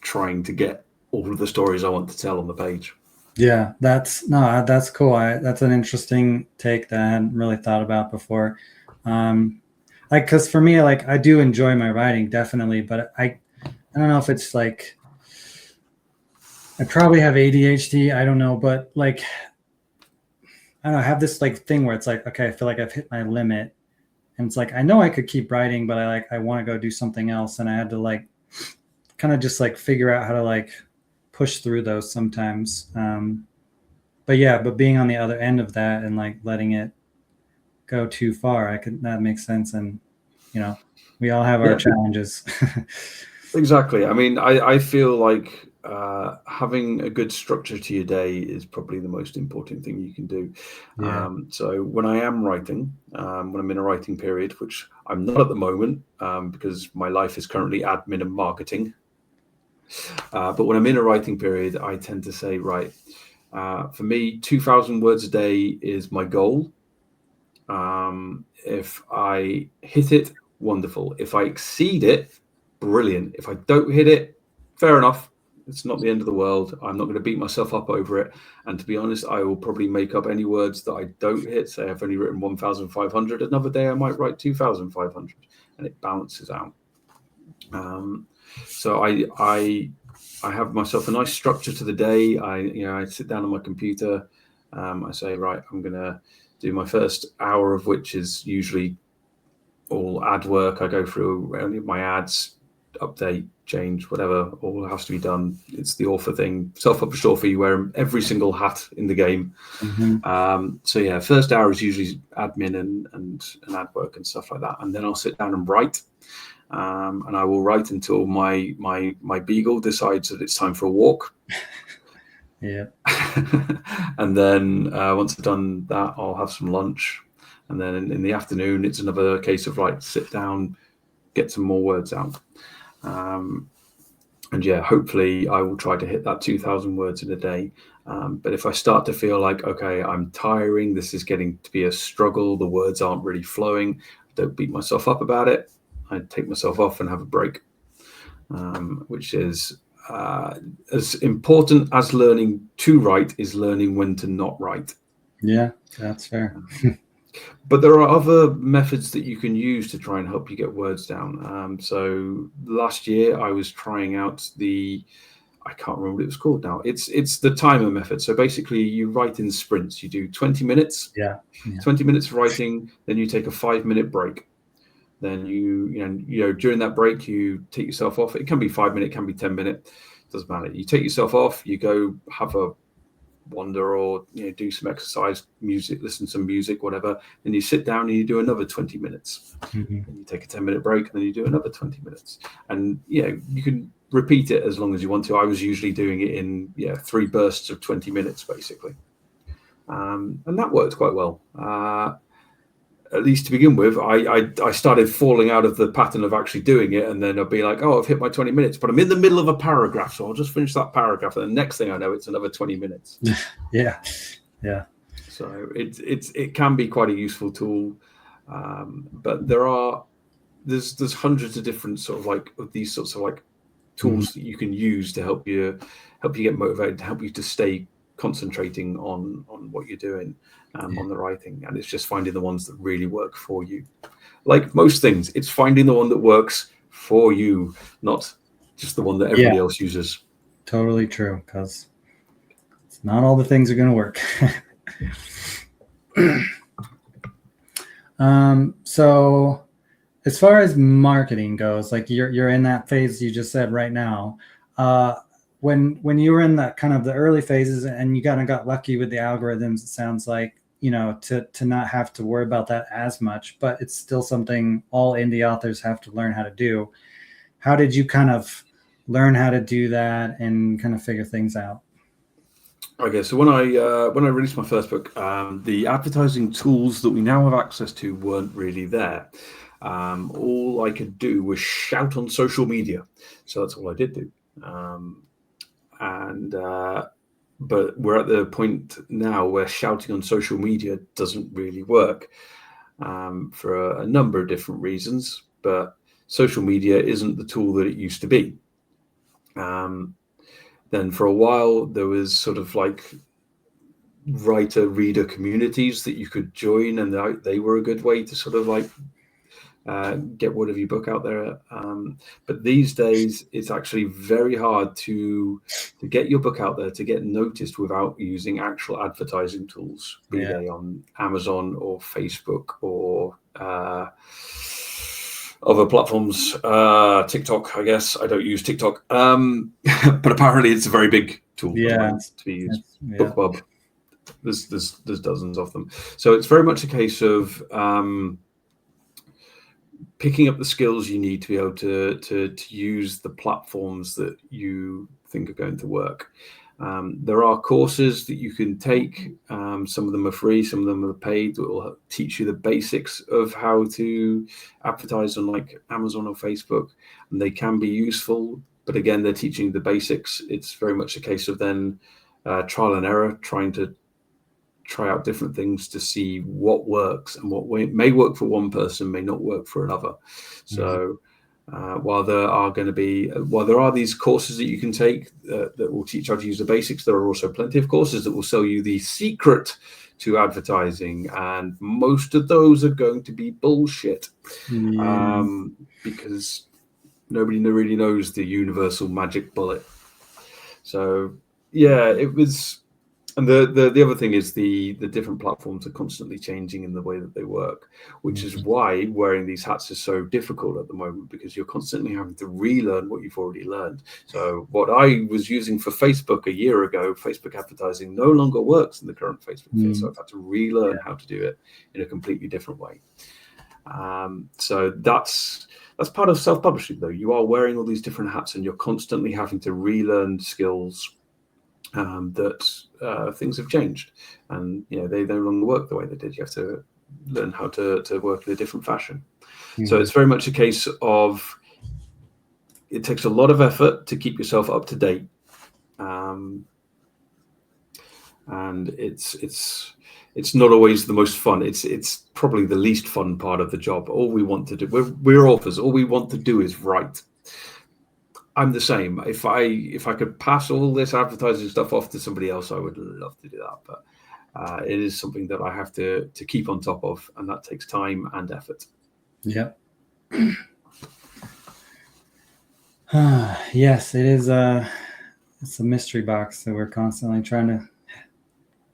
trying to get all of the stories I want to tell on the page. Yeah, that's cool. That's an interesting take that I hadn't really thought about before. Like, because for me, like, I do enjoy my writing, definitely, but I don't know if it's like, I probably have ADHD. I don't know, but like, I don't know, I have this like thing where it's like, okay, I feel like I've hit my limit, and it's like, I know I could keep writing, but I want to go do something else, and I had to like kind of just like figure out how to like push through those sometimes. But being on the other end of that and like letting it go too far, that makes sense. And we all have our challenges. Exactly. I mean, I feel like having a good structure to your day is probably the most important thing you can do. So when I am writing, when I'm in a writing period, which I'm not at the moment, because my life is currently admin and marketing. But when I'm in a writing period, I tend to say, right, for me, 2,000 words a day is my goal. If I hit it, wonderful. If I exceed it, brilliant. If I don't hit it, fair enough. It's not the end of the world. I'm not going to beat myself up over it. And to be honest, I will probably make up any words that I don't hit. Say I've only written 1,500. Another day I might write 2,500, and it balances out. So I have myself a nice structure to the day. I sit down on my computer. I say, right, I'm going to do my first hour of which is usually all ad work. I go through my ads, update, change, whatever, all has to be done. It's the author thing, self-published author, you wear every single hat in the game. So yeah, first hour is usually admin and ad work and stuff like that. And then I'll sit down and write. And I will write until my beagle decides that it's time for a walk. Yeah. And then once I've done that, I'll have some lunch. And then in the afternoon, it's another case of like sit down, get some more words out. And yeah, hopefully I will try to hit that 2,000 words in a day. But if I start to feel like, okay, I'm tiring, this is getting to be a struggle, the words aren't really flowing, don't beat myself up about it. I take myself off and have a break, which is as important as learning to write is learning when to not write. Yeah, that's fair. But there are other methods that you can use to try and help you get words down. So last year I was trying out I can't remember what it was called now. It's the timer method. So basically you write in sprints. You do 20 minutes. Yeah. 20 minutes writing, then you take a 5-minute break. Then you during that break you take yourself off. It can be 5 minutes, it can be 10 minutes. Doesn't matter. You take yourself off. You go have a wander or do some exercise, music, listen to some music, whatever. Then you sit down and you do another 20 minutes. And you take a 10-minute break, and then you do another 20 minutes. And you can repeat it as long as you want to. I was usually doing it in 3 bursts of 20 minutes, basically. And that worked quite well. At least to begin with, I started falling out of the pattern of actually doing it, and then I'll be like, oh, I've hit my 20 minutes, but I'm in the middle of a paragraph, so I'll just finish that paragraph, and the next thing I know, it's another 20 minutes. Yeah. So it can be quite a useful tool, but there's hundreds of different sort of like these sorts of like tools that you can use to help you get motivated, to help you to stay concentrating on what you're doing, on the writing. And it's just finding the ones that really work for you. Like most things, it's finding the one that works for you, not just the one that everybody else uses. Totally true, because not all the things are going to work. So as far as marketing goes, like you're in that phase you just said right now. When you were in that kind of the early phases and you kind of got lucky with the algorithms, it sounds like, to not have to worry about that as much, but it's still something all indie authors have to learn how to do. How did you kind of learn how to do that and kind of figure things out? Okay, so when I released my first book, the advertising tools that we now have access to weren't really there. All I could do was shout on social media, so that's all I did do. But we're at the point now where shouting on social media doesn't really work for a number of different reasons. But social media isn't the tool that it used to be. Then for a while, there was sort of like writer-reader communities that you could join, and they were a good way to sort of like get word of your book out there. But these days, it's actually very hard to get your book out there, to get noticed without using actual advertising tools, be they on Amazon or Facebook or other platforms, TikTok, I guess. I don't use TikTok, but apparently it's a very big tool to be used. BookBub, there's dozens of them. So it's very much a case of picking up the skills you need to be able to use the platforms that you think are going to work. There are courses that you can take. Some of them are free, some of them are paid, that will teach you the basics of how to advertise on like Amazon or Facebook, and they can be useful. But again, they're teaching the basics. It's very much a case of then trial and error, trying to try out different things to see what works, and what may work for one person may not work for another. So while there are these courses that you can take that will teach how to use the basics, there are also plenty of courses that will sell you the secret to advertising, and most of those are going to be bullshit, because nobody really knows the universal magic bullet. So yeah, it was. And the other thing is the different platforms are constantly changing in the way that they work, which is why wearing these hats is so difficult at the moment, because you're constantly having to relearn what you've already learned. So what I was using for Facebook a year ago, Facebook advertising, no longer works in the current Facebook feed. So I've had to relearn how to do it in a completely different way. So that's part of self-publishing, though. You are wearing all these different hats, and you're constantly having to relearn skills. That things have changed, and they no longer work the way they did. You have to learn how to work in a different fashion. So it's very much a case of, it takes a lot of effort to keep yourself up to date, and it's not always the most fun. It's probably the least fun part of the job. All we want to do, we're authors, all we want to do is write. I'm the same. If I could pass all this advertising stuff off to somebody else, I would love to do that. But it is something that I have to keep on top of, and that takes time and effort. Yep. Yes, it is. It's a mystery box that we're constantly trying to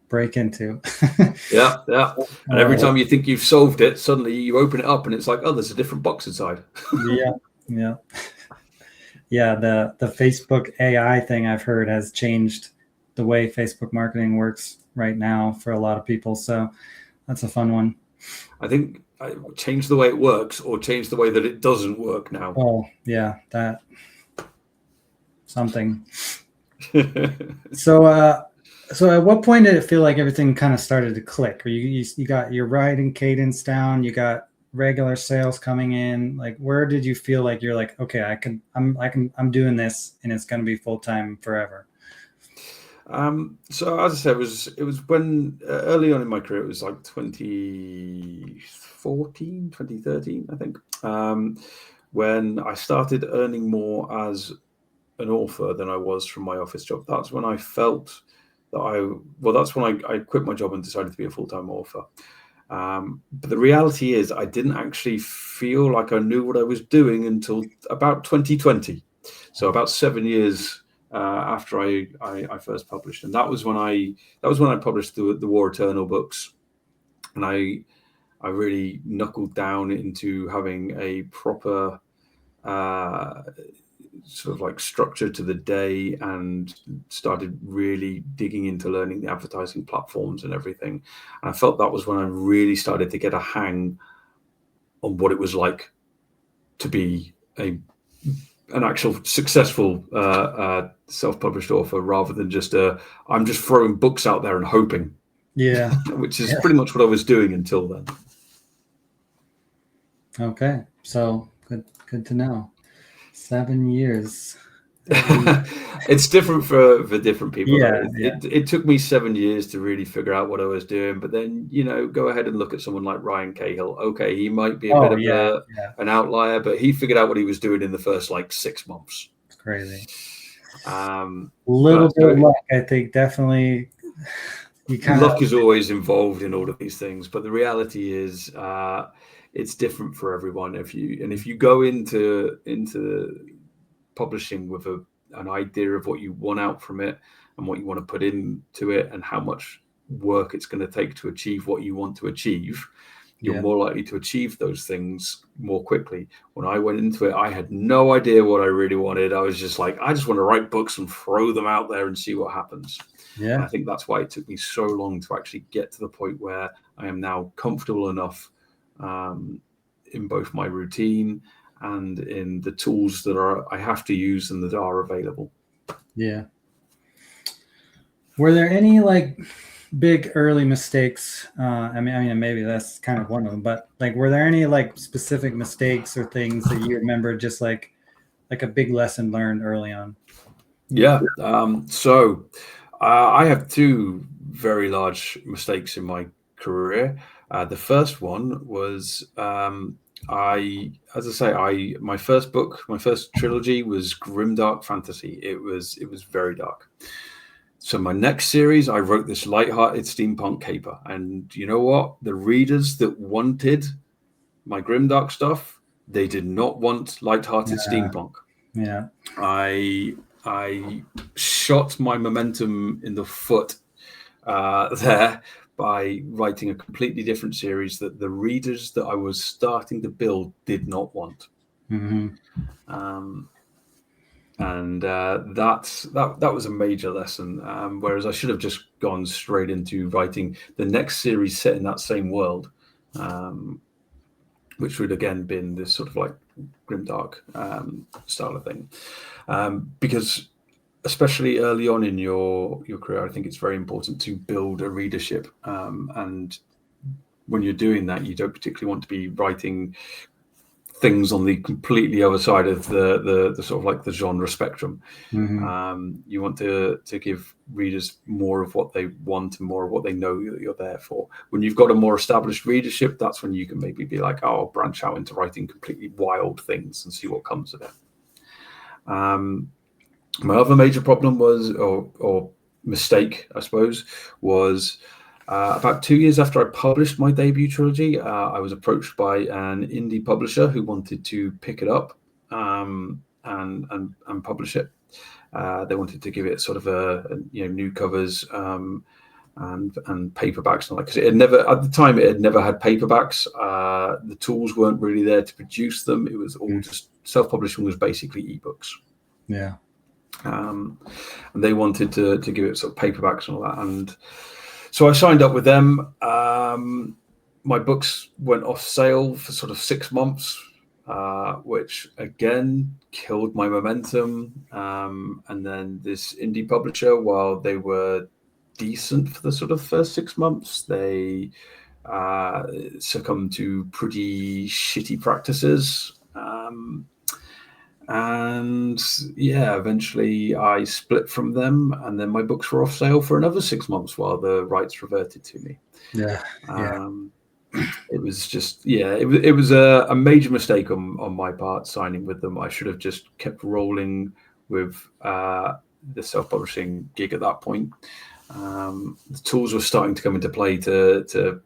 break into. Yeah. And every time you think you've solved it, suddenly you open it up and it's like, oh, there's a different box inside. Yeah. Yeah, the Facebook AI thing I've heard has changed the way Facebook marketing works right now for a lot of people. So that's a fun one. I think change the way it works, or change the way that it doesn't work now. Oh, yeah, that something. So at what point did it feel like everything kind of started to click? Or you got your writing cadence down, you got regular sales coming in? Like, where did you feel like you're like, okay, I'm doing this, and it's going to be full-time forever? So as I said, it was when early on in my career, it was like 2014, 2013, I think, when I started earning more as an author than I was from my office job. That's when I felt that that's when I quit my job and decided to be a full-time author. But the reality is, I didn't actually feel like I knew what I was doing until about 2020. So about 7 years after I first published, and that was when I published the War Eternal books. and I really knuckled down into having a proper sort of like structure to the day, and started really digging into learning the advertising platforms and everything. And I felt that was when I really started to get a hang on what it was like to be an actual successful self-published author, rather than just I'm just throwing books out there and hoping. Yeah. Which is pretty much what I was doing until then. Okay, so good to know. 7 years. It's different for different people. Yeah, It took me 7 years to really figure out what I was doing, but then, go ahead and look at someone like Ryan Cahill. Okay, he might be a bit of an outlier, but he figured out what he was doing in the first 6 months. It's crazy. A little bit of luck, I think, definitely. Luck is always involved in all of these things, but the reality is it's different for everyone. If you go into publishing with an idea of what you want out from it and what you want to put into it and how much work it's going to take to achieve what you want to achieve, you're more likely to achieve those things more quickly. When I went into it, I had no idea what I really wanted. I was just like, I just want to write books and throw them out there and see what happens. Yeah. And I think that's why it took me so long to actually get to the point where I am now comfortable enough in both my routine and in the tools that I have to use and that are available. Yeah. Were there any big early mistakes? I mean, maybe that's kind of one of them, but were there any specific mistakes or things that you remember, just like a big lesson learned early on? Yeah. So I have two very large mistakes in my career. The first one was my first book, my first trilogy was grimdark fantasy. It was very dark. So my next series, I wrote this light-hearted steampunk caper, and you know what? The readers that wanted my grimdark stuff, they did not want light-hearted steampunk. Yeah. I shot my momentum in the foot there by writing a completely different series that the readers that I was starting to build did not want. Mm-hmm. And that was a major lesson. Whereas I should have just gone straight into writing the next series set in that same world, which would again been this sort of grimdark style of thing. Because especially early on in your career, I think it's very important to build a readership. And when you're doing that, you don't particularly want to be writing things on the completely other side of the sort of the genre spectrum. Mm-hmm. You want to give readers more of what they want and more of what they know that you're there for. When you've got a more established readership, that's when you can maybe be like, oh, I'll branch out into writing completely wild things and see what comes of it. My other major problem was, or mistake, I suppose, was about 2 years after I published my debut trilogy, I was approached by an indie publisher who wanted to pick it up and publish it. They wanted to give it sort of a new covers and paperbacks and because it had never at the time it had never had paperbacks. The tools weren't really there to produce them. It was all just self-publishing was basically ebooks. Yeah. And they wanted to give it sort of paperbacks and all that, and so I signed up with them. My books went off sale for sort of 6 months, which again killed my momentum. And then this indie publisher, while they were decent for the sort of first 6 months, they succumbed to pretty shitty practices. And yeah, eventually I split from them, and then my books were off sale for another 6 months while the rights reverted to me. Yeah. It was just, it was a major mistake on my part signing with them. I should have just kept rolling with the self-publishing gig at that point. The tools were starting to come into play to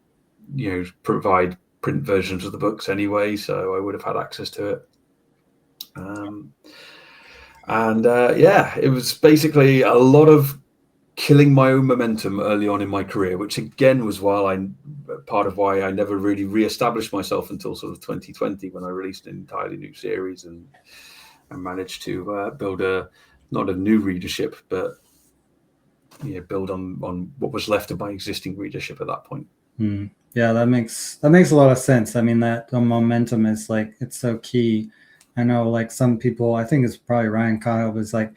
provide print versions of the books anyway, so I would have had access to it. It was basically a lot of killing my own momentum early on in my career, which again was part of why I never really re-established myself until sort of 2020, when I released an entirely new series and managed to build not a new readership, but build on what was left of my existing readership at that point. Yeah, that makes a lot of sense. I mean, that the momentum is like, it's so key. I know, like, some people, I think it's probably Ryan Kyle, was like,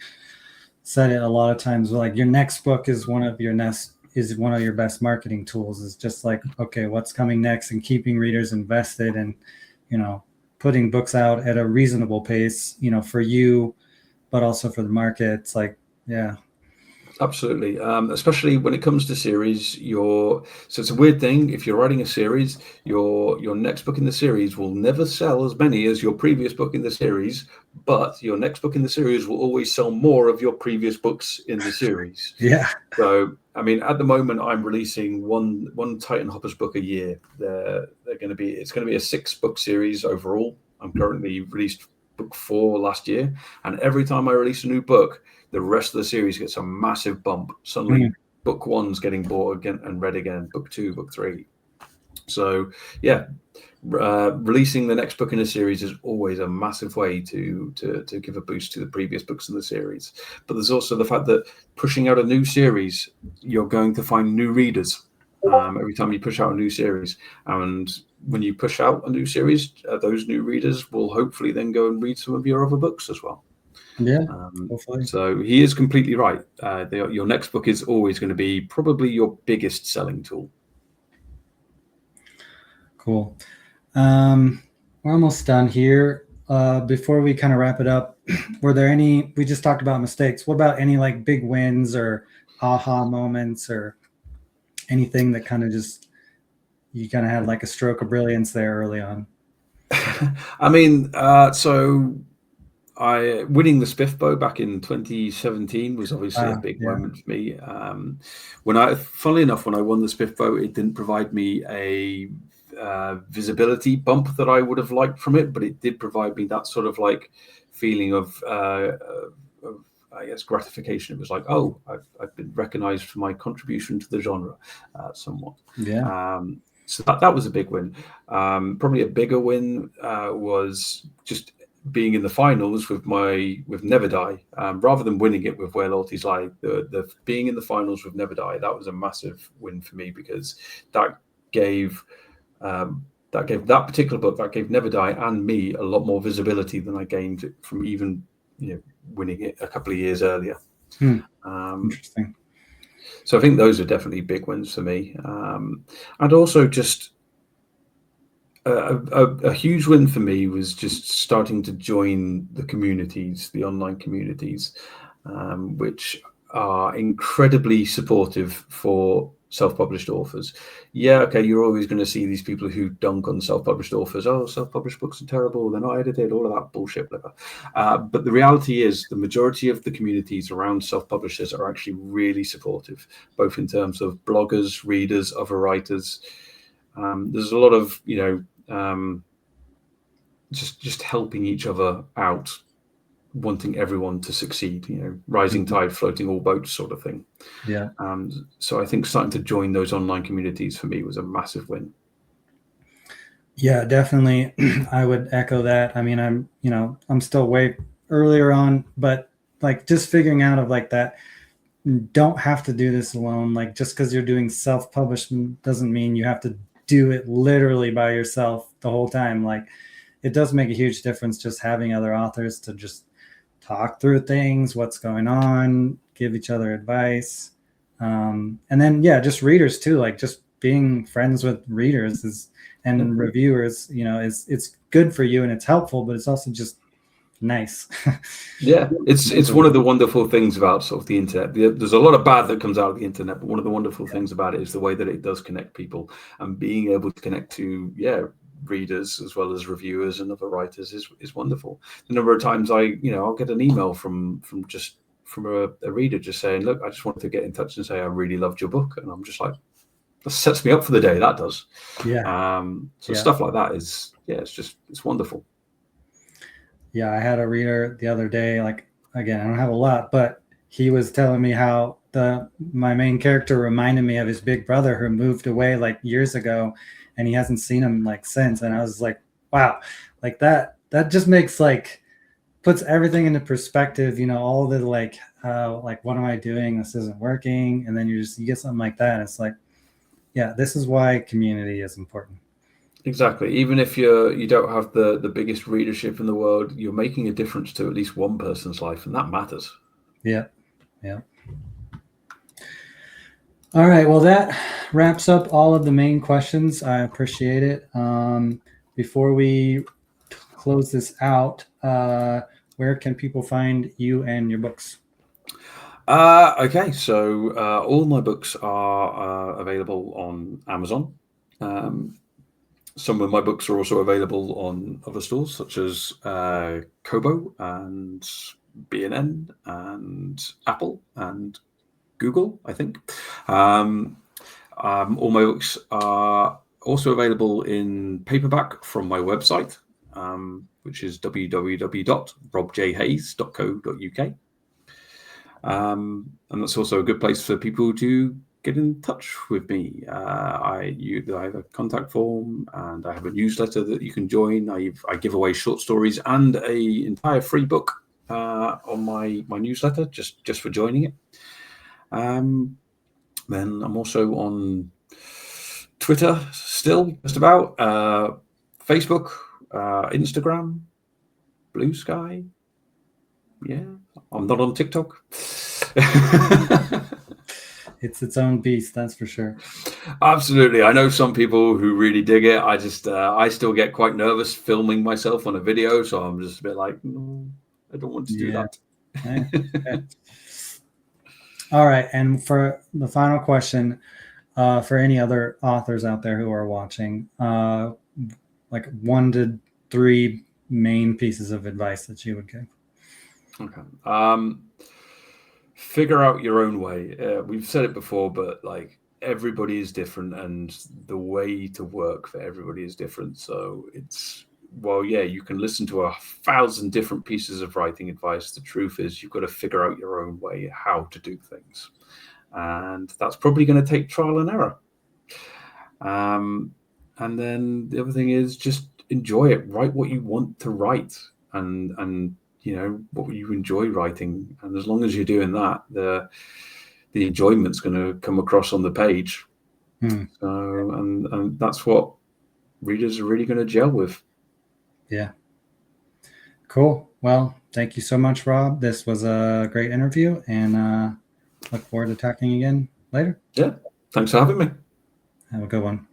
said it a lot of times, like, your next book is one of your best marketing tools. Is just like, okay, what's coming next, and keeping readers invested, and putting books out at a reasonable pace, for you, but also for the market. It's like, yeah. Absolutely. Especially when it comes to series, so it's a weird thing. If you're writing a series, your next book in the series will never sell as many as your previous book in the series, but your next book in the series will always sell more of your previous books in the series. Yeah. So, I mean, at the moment, I'm releasing one Titan Hoppers book a year. It's going to be a 6-book series overall. I'm currently released book 4 last year, and every time I release a new book, the rest of the series gets a massive bump. Suddenly, book 1's getting bought again and read again. Book 2, book 3. So, yeah, releasing the next book in a series is always a massive way to give a boost to the previous books in the series. But there's also the fact that pushing out a new series, you're going to find new readers every time you push out a new series. And when you push out a new series, those new readers will hopefully then go and read some of your other books as well. Yeah, hopefully. So he is completely right. Your next book is always going to be probably your biggest selling tool. Cool. We're almost done here. Before we kind of wrap it up, were there any, we just talked about mistakes. What about any like big wins or aha moments, or anything that kind of just, you kind of had like a stroke of brilliance there early on? I mean, so winning the Spiffbo back in 2017 was obviously a big moment for me. Funnily enough, when I won the Spiffbo, it didn't provide me a visibility bump that I would have liked from it, but it did provide me that sort of like feeling of I guess gratification. It was like, oh, I've been recognized for my contribution to the genre somewhat. Yeah. So that was a big win. Probably a bigger win was just being in the finals with Never Die, rather than winning it with Where Loyalties Lie. The being in the finals with Never Die, that was a massive win for me, because that gave that particular book, that gave Never Die and me a lot more visibility than I gained from even winning it a couple of years earlier. Interesting. So I think those are definitely big wins for me, and also just a huge win for me was just starting to join the communities, the online communities, which are incredibly supportive for self-published authors. Yeah, okay, you're always going to see these people who dunk on self-published authors. Oh, self-published books are terrible, they're not edited, all of that bullshit, whatever. But the reality is the majority of the communities around self-publishers are actually really supportive, both in terms of bloggers, readers, other writers. There's a lot of just helping each other out, wanting everyone to succeed, rising tide floating all boats sort of thing. Yeah. So I think starting to join those online communities for me was a massive win. Yeah, definitely. I would echo that. I mean, I'm still way earlier on, but like just figuring out of like that, don't have to do this alone. Like, just because you're doing self-publishing doesn't mean you have to do it literally by yourself the whole time. Like, it does make a huge difference just having other authors to just talk through things, what's going on, give each other advice. And then, yeah, just readers too. Like, just being friends with readers and reviewers, it's good for you and it's helpful, but it's also just nice. Yeah, it's one of the wonderful things about sort of the internet. There's a lot of bad that comes out of the internet, but one of the wonderful things about it is the way that it does connect people, and being able to connect to readers as well as reviewers and other writers is wonderful. The number of times I'll get an email from a reader just saying, look, I just wanted to get in touch and say I really loved your book, and I'm just like, that sets me up for the day. That does. Stuff like that is it's wonderful. Yeah, I had a reader the other day, like, again, I don't have a lot, but he was telling me how my main character reminded me of his big brother who moved away like years ago, and he hasn't seen him like since. And I was like, wow, like that just makes like puts everything into perspective. All the like what am I doing? This isn't working. And then you get something like that. It's like, yeah, this is why community is important. Exactly. Even if you don't have the biggest readership in the world, you're making a difference to at least one person's life, and that matters. Yeah. All right. Well, that wraps up all of the main questions. I appreciate it. Before we close this out, where can people find you and your books? Okay, so all my books are available on Amazon. Some of my books are also available on other stores such as Kobo and B&N and Apple and Google, I think. All my books are also available in paperback from my website, which is www.robjhayes.co.uk. And that's also a good place for people to get in touch with me. I have a contact form, and I have a newsletter that you can join. I give away short stories and a entire free book on my newsletter just for joining it. Then I'm also on Twitter still, just about, Facebook, Instagram, Blue Sky. Yeah, I'm not on TikTok. It's its own beast, that's for sure. Absolutely. I know some people who really dig it. I still get quite nervous filming myself on a video, so I'm just a bit like, no, I don't want to do that. Okay. All right. And for the final question, for any other authors out there who are watching, like 1 to 3 main pieces of advice that you would give. Okay. Figure out your own way. We've said it before, but like everybody is different, and the way to work for everybody is different. So you can listen to 1,000 different pieces of writing advice. The truth is, you've got to figure out your own way how to do things, and that's probably going to take trial and error. And then the other thing is just enjoy it. Write what you want to write, and what you enjoy writing, and as long as you're doing that, the enjoyment's going to come across on the page. So and that's what readers are really going to gel with. Yeah. Cool. Well, thank you so much, Rob. This was a great interview, and look forward to talking again later. Yeah, thanks for having me. Have a good one.